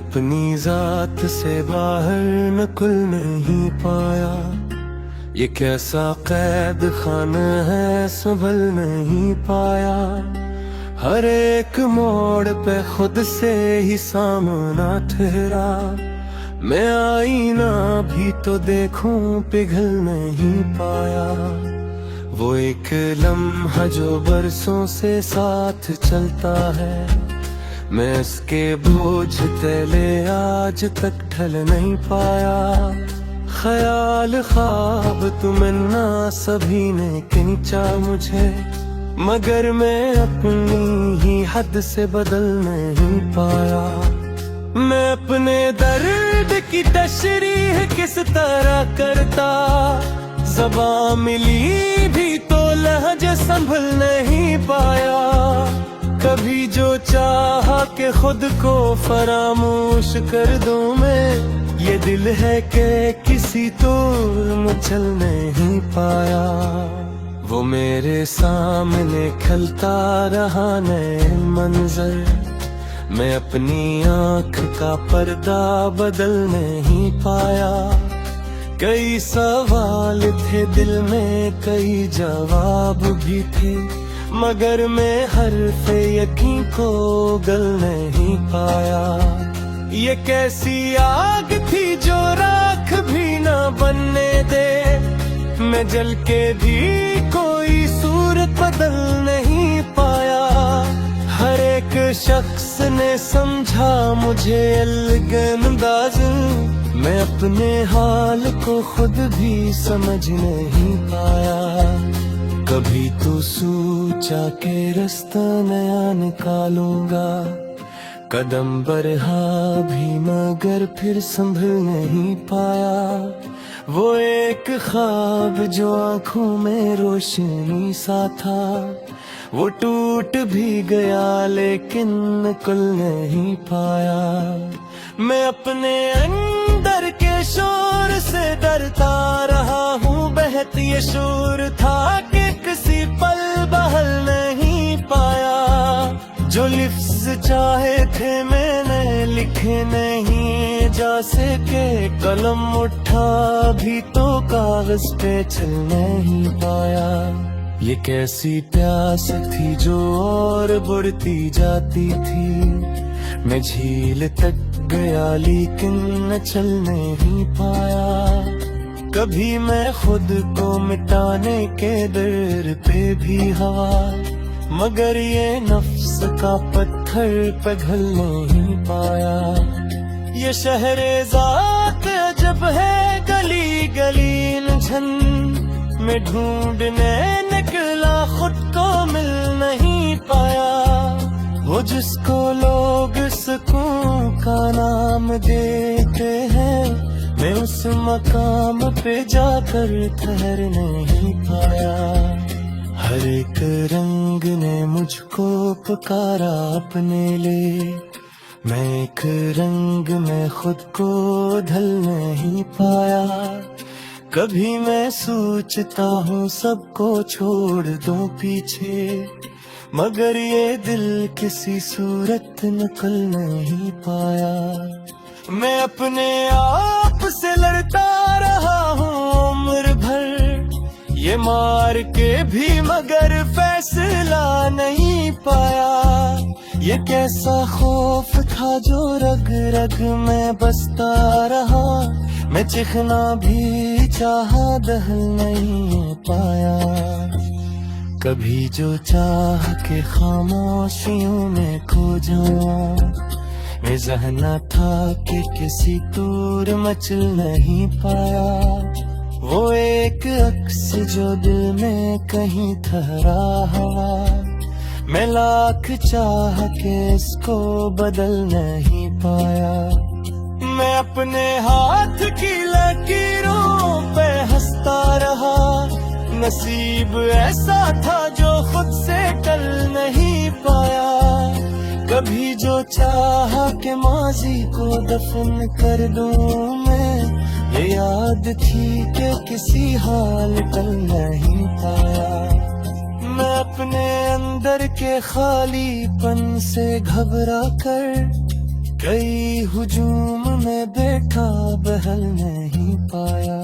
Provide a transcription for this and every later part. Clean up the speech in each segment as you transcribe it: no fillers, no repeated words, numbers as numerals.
अपनी जात से बाहर नकुल नहीं पाया। ये कैसा कैद खाना है, संभल नहीं पाया। हर एक मोड़ पे खुद से ही सामना ठहरा। मैं आईना भी तो देखूं, पिघल नहीं पाया। वो एक लम्हा जो बरसों से साथ चलता है, मैं इसके बोझ तले आज तक ढल नहीं पाया। ख्याल ख्वाब तुमन्ना सभी ने खींचा मुझे, मगर मैं अपनी ही हद से बदल नहीं पाया। मैं अपने दर्द की तशरीह किस तरह करता, ज़बान मिली भी तो लहज़े संभल नहीं पाया। कभी जो चाहा कि खुद को फरामोश कर दूं मैं, ये दिल है कि किसी तौर मचल नहीं पाया। वो मेरे सामने खलता रहा नए मंजर, मैं अपनी आँख का पर्दा बदल नहीं पाया। कई सवाल थे दिल में, कई जवाब भी थे, मगर मैं हर्फ यकीन को गल नहीं पाया। ये कैसी आग थी जो राख भी न बनने दे, मैं जल के भी कोई सूरत बदल नहीं पाया। हर एक शख्स ने समझा मुझे अलगंदाज, मैं अपने हाल को खुद भी समझ नहीं पाया। कभी तो सोचा के रास्ता नया निकालूंगा, कदम बढ़ा भी मगर फिर संभल नहीं पाया। वो एक ख्वाब जो आंखों में रोशनी सा था, वो टूट भी गया लेकिन कुल नहीं पाया। मैं अपने अंदर के शोर से डरता रहा हूँ, बहत ये शोर था कि किसी पल बहल नहीं पाया। जो लिफ्ज़ चाहे थे मैंने लिखे नहीं जा सके, कलम उठा भी तो कागज पे चल नहीं पाया। ये कैसी प्यास थी जो और बढ़ती जाती थी, मैं झील तक गया लेकिन न चल नहीं पाया। कभी मैं खुद को मिटाने के दर पे भी हवा, मगर ये नफ्स का पत्थर पिघल नहीं पाया। ये शहरे ज़ात अजब है, गली गली उलझन में ढूंढने निकला, खुद को मिल नहीं पाया। वो जिसको लोग सुकून का नाम देते हैं, मैं उस मकाम पे जाकर ठहर नहीं पाया। हर एक रंग ने मुझको पुकारा अपने लिए, मैं एक रंग में खुद को ढल नहीं पाया। कभी मैं सोचता हूँ सबको छोड़ दूं पीछे, मगर ये दिल किसी सूरत नकल नहीं पाया। मैं अपने आप से लड़ता रहा हूँ उम्र भर, ये मार के भी मगर फैसला नहीं पाया। ये कैसा खौफ था जो रग रग में बसता रहा, मैं चिखना भी चाहा दहल नहीं पाया। कभी जो चाह के खामोशियों में खो जाऊं, मैं जहना था कि किसी तौर मचल नहीं पाया। वो एक अक्स जो दिल में कहीं ठहरा हवा, मैं लाख चाह के इसको बदल नहीं पाया। मैं अपने हाथ की लकीरों पे हंसता रहा, नसीब ऐसा था जो खुद से टल नहीं पाया। कभी जो चाहा के माजी को दफन कर दूं मैं, ये याद थी कि किसी हाल टल नहीं पाया। मैं अपने अंदर के खालीपन से घबरा कर कई हुजूम में देखा बहल नहीं पाया।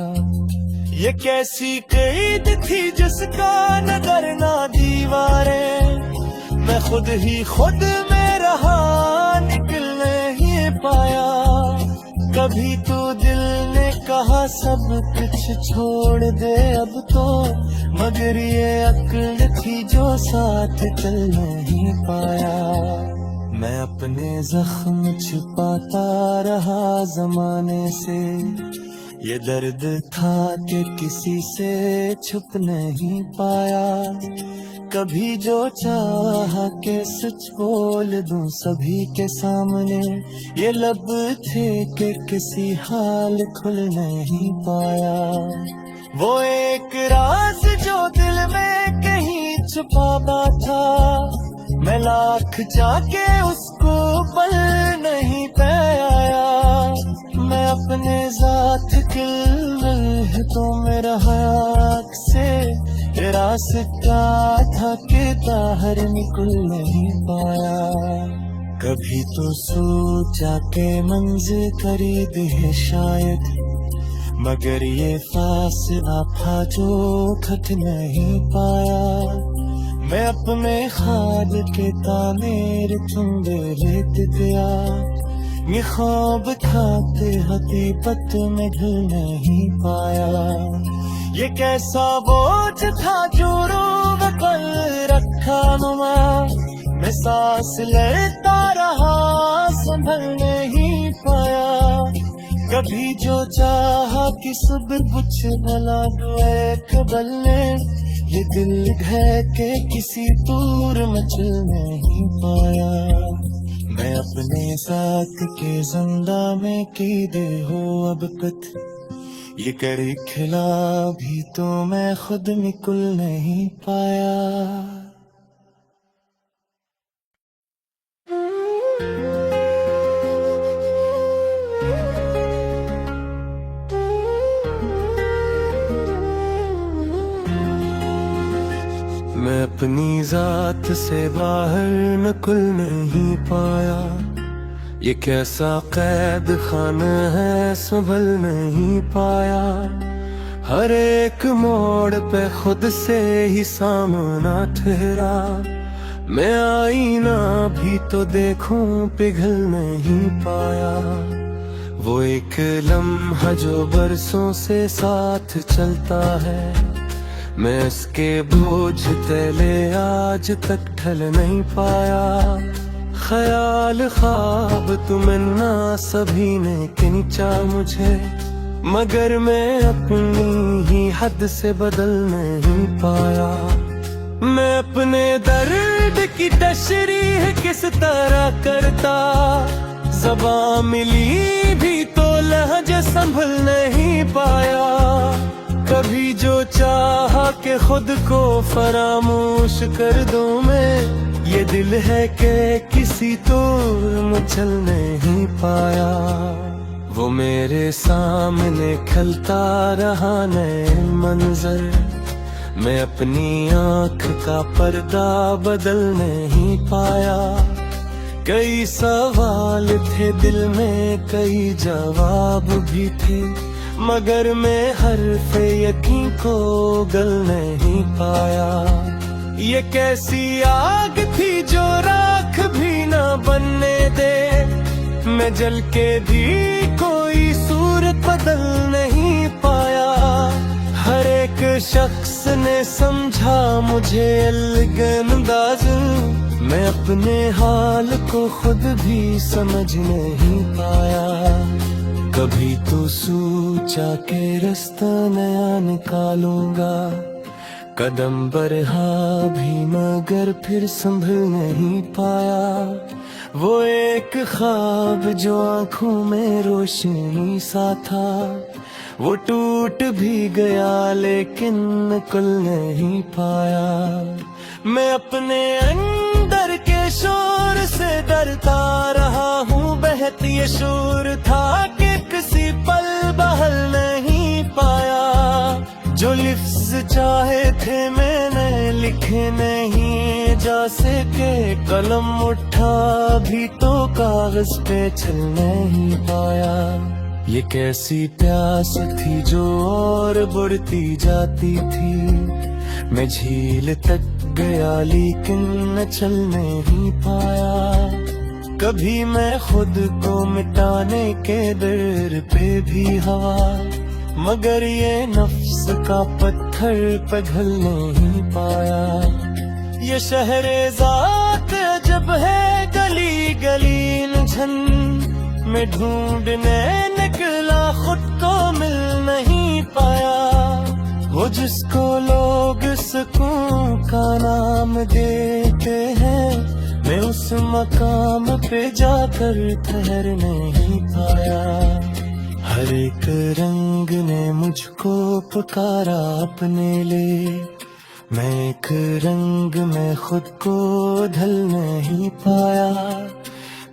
ये कैसी कैद थी जिसका नजर ना दीवारें, मैं खुद ही खुद में रहा निकल नहीं पाया। कभी तो दिल ने कहा सब कुछ छोड़ दे अब तो, मगर ये अक्ल थी जो साथ चल नहीं पाया। मैं अपने जख्म छुपाता रहा जमाने से, ये दर्द था कि किसी से छुप नहीं पाया। कभी जो चाहा के सच बोल दूं सभी के सामने, ये लब थे कि किसी हाल खुल नहीं पाया। वो एक राज जो दिल में कहीं छुपा था, मैं लाख जाके उसको पल नहीं पाया। मैं अपने जात किल तो मेरा हक से रास्ता था कि बाहर निकल नहीं पाया। कभी तो सोचा के मंजिल करीब है शायद, मगर ये फासला था जो खट नहीं पाया। मैं अपने ख्वाब के तामीर चुंबे लेत गया, ये ख्वाब खाते हकीकत में ढल नहीं पाया। ये कैसा बोझ था जो रोग कर रखा नुमा, मैं सांस लेता रहा संभल नहीं पाया। कभी जो चाहा कि सब कुछ भला दुए कबल ने, ये दिल है के किसी दूर में चल नहीं पाया। मैं अपने साथ के जिंदा में कीदे हो अब कत, ये करे खिला भी तो मैं खुद निकल नहीं पाया। मैं अपनी जात से बाहर निकल नहीं पाया। ये कैसा कैद खाना है संभल नहीं पाया। हर एक मोड़ पे खुद से ही सामना ठहरा, मैं आईना भी तो देखूं पिघल नहीं पाया। वो एक लम्हा जो बरसों से साथ चलता है, मैं इसके बोझ तले आज तक ढल नहीं पाया। ख्याल ख्वाब तुमन्ना सभी ने खींचा मुझे, मगर मैं अपनी ही हद से बदल नहीं पाया। मैं अपने दर्द की तशरीह किस तरह करता, ज़बान मिली भी तो लहज़ा संभल नहीं पाया। कभी जो चाहा के खुद को फरामोश कर दूं मैं, ये दिल है कि किसी तौर में चल नहीं पाया। वो मेरे सामने खलता रहा नए मंजर, मैं अपनी आँख का पर्दा बदल नहीं पाया। कई सवाल थे दिल में, कई जवाब भी थे, मगर मैं हर्फ यकीन को गल नहीं पाया। ये कैसी आग थी जो राख भी ना बनने दे, मैं जल के भी कोई सूरत बदल नहीं पाया। हर एक शख्स ने समझा मुझे अलगंदाज, मैं अपने हाल को खुद भी समझ नहीं पाया। कभी तो सोचा के रास्ता नया निकालूंगा, कदम बढ़ा भी मगर फिर संभल नहीं पाया। वो एक ख्वाब जो आंखों में रोशनी सा था, वो टूट भी गया लेकिन निकल नहीं पाया। मैं अपने अंदर के शोर से डरता रहा हूँ, बहती ये शोर था कि किसी पल बहल नहीं पाया। जो लिफ्ज़ चाहे थे मैंने लिखे नहीं जा सके, कलम उठा भी तो कागज पे चल नहीं पाया। ये कैसी प्यास थी जो और बढ़ती जाती थी, मैं झील तक गया लेकिन न चल नहीं पाया। कभी मैं खुद को मिटाने के दर पे भी हवा, मगर ये नफ्स का पत्थर पिघल नहीं पाया। ये शहरेज़ाद जब है गली गली उलझन में ढूंढने निकला, खुद को मिल नहीं पाया। वो जिसको लोग सुकून का नाम देते हैं, मैं उस मकाम पे जाकर ठहर नहीं पाया। हर एक रंग ने मुझको पुकारा अपने लिए, मैं एक रंग में खुद को ढल नहीं पाया।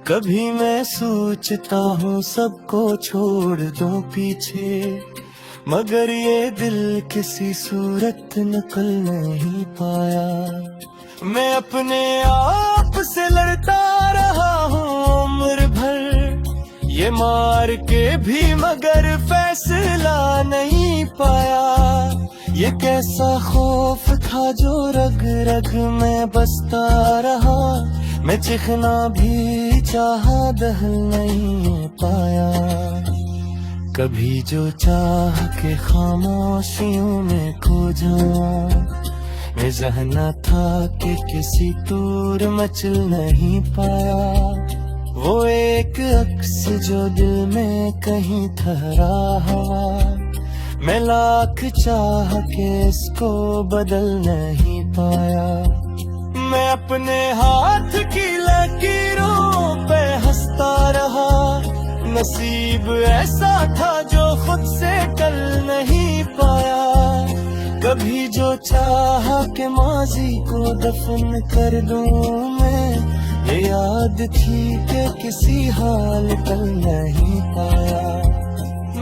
कभी मैं सोचता हूँ सबको छोड़ दूं पीछे, मगर ये दिल किसी सूरत नकल नहीं पाया। मैं अपने आप से लड़ता रहा हूँ उम्र भर, ये मार के भी मगर फैसला नहीं पाया। ये कैसा खौफ था जो रग रग में बसता रहा, मैं चिखना भी चाहा दहल नहीं पाया। कभी जो चाह के खामोशियों में खो जाऊं, मैं जहना था कि किसी दूर मचल नहीं पाया। वो एक अक्स जो दिल में कहीं ठहरा हवा, मैं लाख चाह के इसको बदल नहीं पाया। मैं अपने हाथ की लकीरों पे हंसता रहा, नसीब ऐसा था जो खुद से टल नहीं पाया। कभी जो चाहा कि माजी को दफन कर दूं मैं, ये याद थी कि किसी हाल टल नहीं पाया।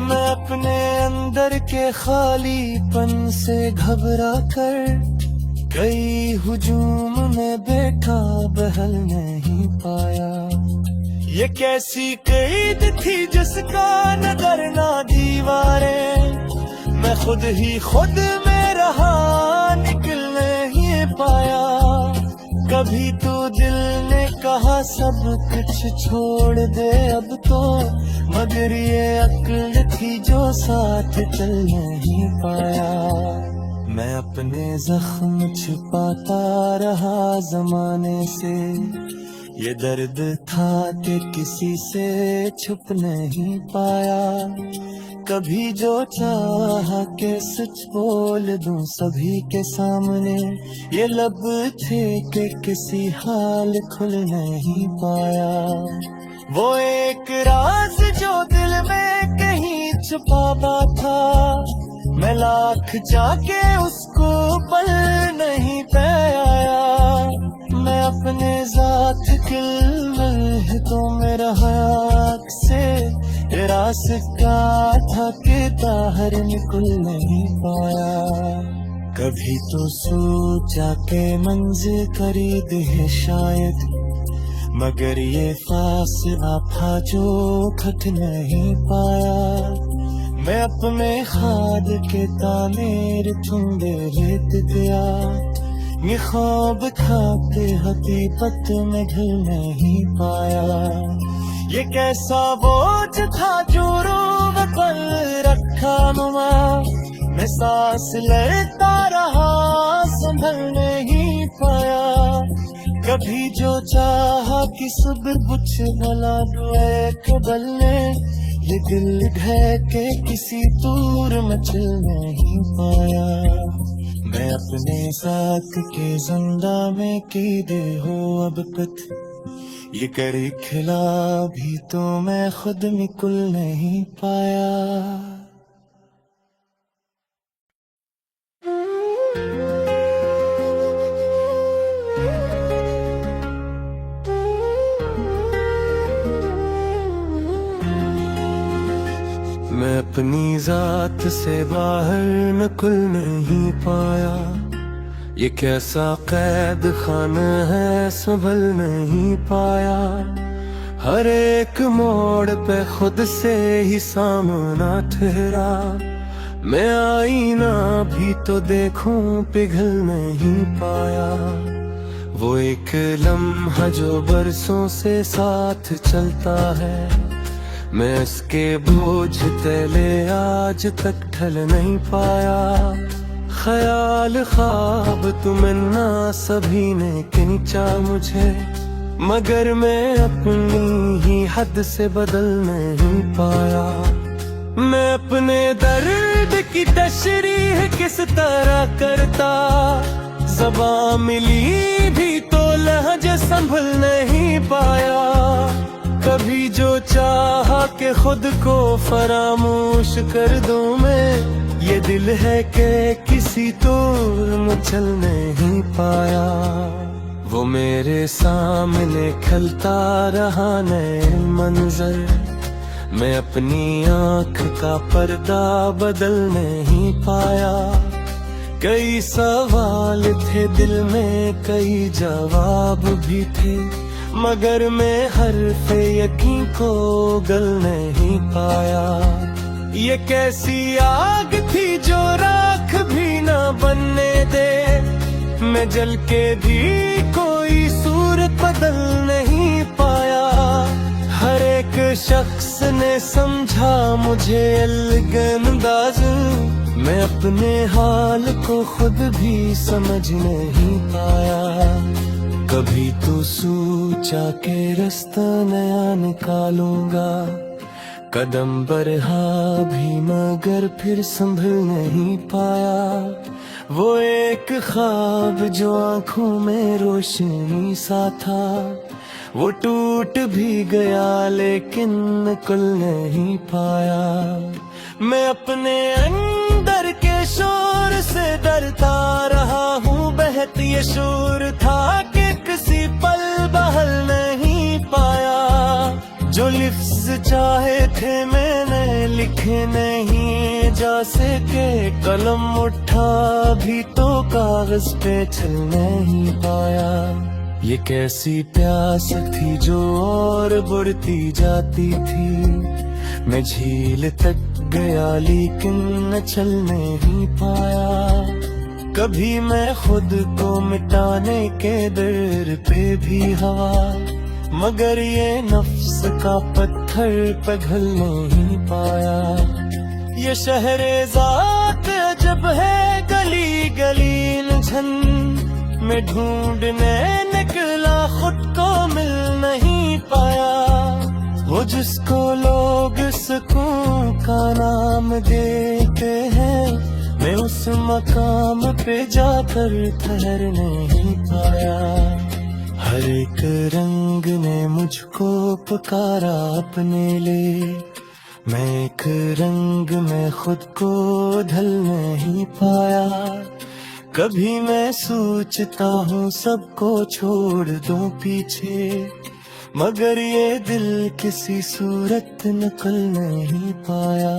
मैं अपने अंदर के खालीपन से घबरा कर कई हुजूम में बैठा बहल नहीं पाया। ये कैसी कैद थी जिसका नजर ना दीवारें, मैं खुद ही खुद में रहा निकल नहीं पाया। कभी तो दिल ने कहा सब कुछ छोड़ दे अब तो, मगर ये अक्ल थी जो साथ चल नहीं पाया। मैं अपने जख्म छुपाता रहा जमाने से, ये दर्द था कि किसी से छुप नहीं पाया। कभी जो चाहा के सच बोल दूं सभी के सामने, ये लब थे कि किसी हाल खुल नहीं पाया। वो एक राज जो दिल में कहीं छुपा था, मैं लाख जाके उसको पल नहीं पाया। मैं अपने जात किल तो मेरा हक से रास्ता था कि बाहर निकल नहीं पाया। कभी तो सोचा के मंजिल करीब है शायद, मगर ये फासला था जो खट नहीं पाया। मैं अपने खाद के तानेर ठुंडे रेत गया, ये ख्वाब खाते हकीकत में ढल नहीं पाया। ये कैसा बोझ था जो रोग पर रखा नुमा, मैं सांस लेता रहा संभल नहीं पाया। कभी जो चाहा कि सब कुछ भला दुए कबलने, ये दिल ढके किसी दूर में चल नहीं पाया। मैं अपने साथ के जिंदा में कीदे हो अब कत, ये करे खिला भी तो मैं खुद निकल नहीं पाया। मैं अपनी साथ से बाहर निकल नहीं पाया। ये कैसा कैद खाना है, संभल नहीं पाया। हर एक मोड़ पे खुद से ही सामना ठहरा। मैं आईना भी तो देखूं, पिघल नहीं पाया। वो एक लम्हा जो बरसों से साथ चलता है, मैं इसके बोझ तले आज तक ढल नहीं पाया। ख्याल ख्वाब तुमन्ना सभी ने खींचा मुझे, मगर मैं अपनी ही हद से बदल नहीं पाया। मैं अपने दर्द की तशरीह किस तरह करता, ज़बान मिली भी तो लहज़े संभल नहीं पाया। कभी जो चाहा कि खुद को फरामोश कर दूं मैं, ये दिल है कि किसी तौर में चल नहीं पाया। वो मेरे सामने खलता रहा नए मंजर, मैं अपनी आँख का पर्दा बदल नहीं पाया। कई सवाल थे दिल में, कई जवाब भी थे, मगर मैं हर्फ यकीन को गल नहीं पाया। ये कैसी आग थी जो राख भी ना बनने दे, मैं जल के भी कोई सूरत बदल नहीं पाया। हर एक शख्स ने समझा मुझे अलगंदाज, मैं अपने हाल को खुद भी समझ नहीं पाया। कभी तो सोचा के रास्ता नया निकालूंगा, कदम बढ़ा भी मगर फिर संभल नहीं पाया। वो एक ख्वाब जो आंखों में रोशनी सा था, वो टूट भी गया लेकिन निकल नहीं पाया। मैं अपने अंदर के शोर से डरता रहा हूँ, बहत ये शोर था कि किसी पल बहल नहीं पाया। जो लिफ्ज़ चाहे थे मैंने लिखे नहीं जा सके, कलम उठा भी तो कागज पे चल नहीं पाया। ये कैसी प्यास थी जो और बढ़ती जाती थी, मैं झील तक गया लेकिन न चल नहीं पाया। कभी मैं खुद को मिटाने के दर पे भी हवा, मगर ये नफ्स का पत्थर पिघल नहीं पाया। ये शहरेज़ाद अजब है गली गली उलझन, मैं ढूंढने निकला खुद को मिल नहीं पाया। वो जिसको लोग सुकून का नाम देते हैं, मैं उस मकाम पे जाकर ठहर नहीं पाया। हर एक रंग ने मुझको पुकारा अपने लिए, मैं एक रंग में खुद को ढल नहीं पाया। कभी मैं सोचता हूँ सबको छोड़ दूं पीछे, मगर ये दिल किसी सूरत निकल नहीं पाया।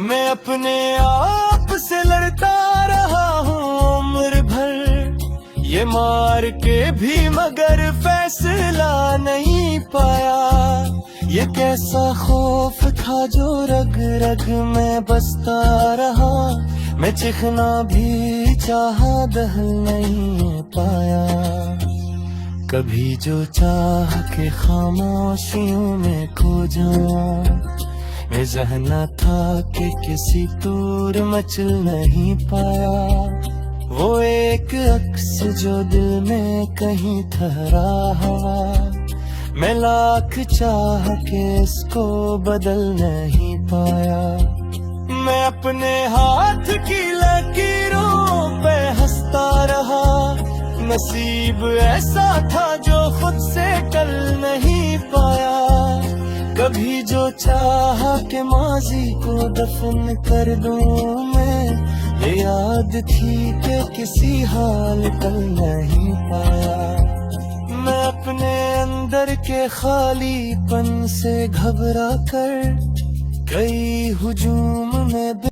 मैं अपने आप से लड़ता रहा हूँ उम्र भर, ये मार के भी मगर फैसला नहीं पाया। ये कैसा खौफ था जो रग रग में बसता रहा, मैं चिखना भी चाहा दहल नहीं पाया। कभी जो चाह के खामोशियों में खो जाऊं, मैं जहना था कि किसी तौर मचल नहीं पाया। वो एक अक्स जो दिल में कहीं ठहरा हवा, मैं लाख चाह के इसको बदल नहीं पाया। मैं अपने हाथ की लकीरों पे हंसता रहा, नसीब ऐसा था जो खुद से टल नहीं पाया। कभी जो चाहा कि माजी को दफन कर दूं मैं, ये याद थी कि किसी हाल टल नहीं पाया। मैं अपने अंदर के खालीपन से घबरा कर कई हुजूम में